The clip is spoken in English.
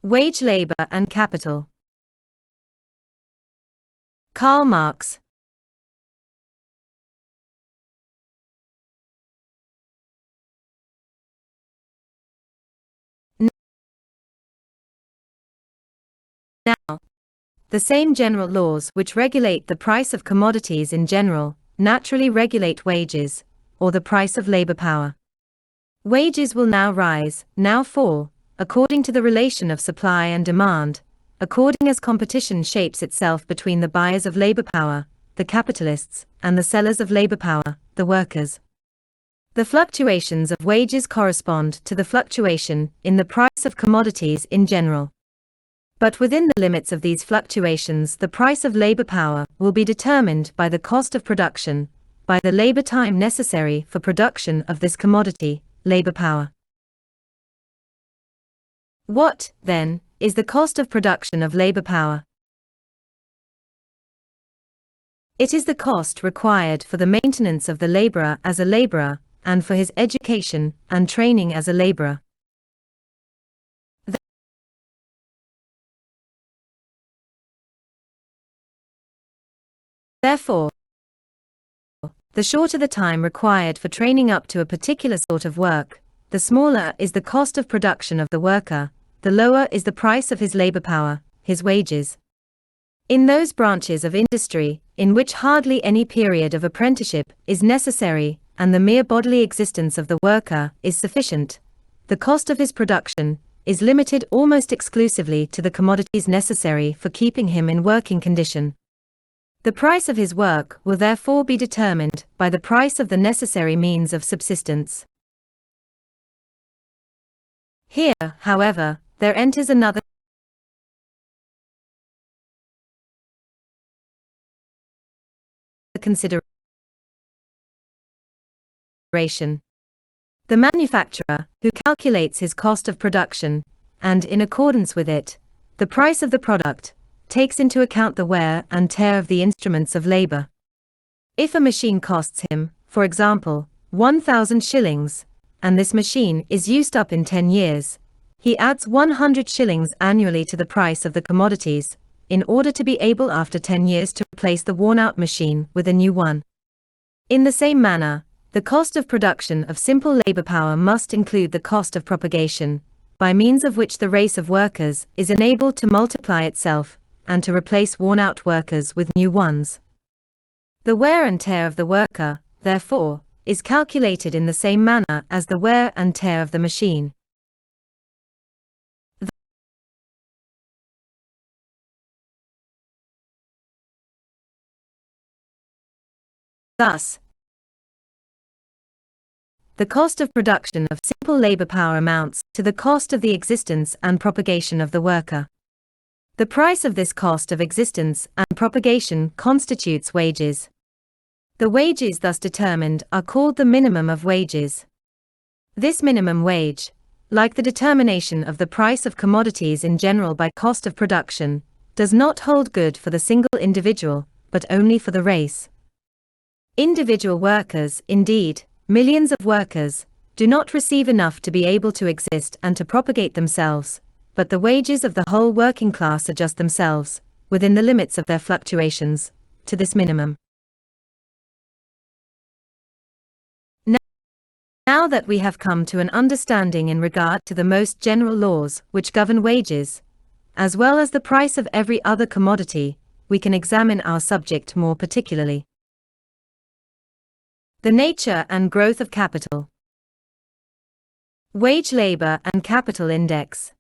Wage labor and capital. Karl Marx. Now, the same general laws which regulate the price of commodities in general naturally regulate wages, or the price of labor power. Wages will now rise, now fall, according to the relation of supply and demand, according as competition shapes itself between the buyers of labor power, the capitalists, and the sellers of labor power, the workers. The fluctuations of wages correspond to the fluctuation in the price of commodities in general. But within the limits of these fluctuations, the price of labor power will be determined by the cost of production, by the labor time necessary for production of this commodity, labor power. What, then, is the cost of production of labor power? It is the cost required for the maintenance of the laborer as a laborer, and for his education and training as a laborer. Therefore, the shorter the time required for training up to a particular sort of work, the smaller is the cost of production of the worker, the lower is the price of his labor power, his wages. In those branches of industry in which hardly any period of apprenticeship is necessary, and the mere bodily existence of the worker is sufficient, the cost of his production is limited almost exclusively to the commodities necessary for keeping him in working condition. The price of his work will therefore be determined by the price of the necessary means of subsistence. Here, however, there enters another consideration. The manufacturer, who calculates his cost of production, and in accordance with it, the price of the product, takes into account the wear and tear of the instruments of labor. If a machine costs him, for example, 1,000 shillings, and this machine is used up in 10 years, he adds 100 shillings annually to the price of the commodities, in order to be able after 10 years to replace the worn-out machine with a new one. In the same manner, the cost of production of simple labor power must include the cost of propagation, by means of which the race of workers is enabled to multiply itself, and to replace worn-out workers with new ones. The wear and tear of the worker, therefore, is calculated in the same manner as the wear and tear of the machine. Thus, the cost of production of simple labor power amounts to the cost of the existence and propagation of the worker. The price of this cost of existence and propagation constitutes wages. The wages thus determined are called the minimum of wages. This minimum wage, like the determination of the price of commodities in general by cost of production, does not hold good for the single individual, but only for the race. Individual workers, indeed, millions of workers, do not receive enough to be able to exist and to propagate themselves, but the wages of the whole working class adjust themselves, within the limits of their fluctuations, to this minimum. Now that we have come to an understanding in regard to the most general laws which govern wages, as well as the price of every other commodity, we can examine our subject more particularly. The nature and growth of capital. Wage labor and capital index.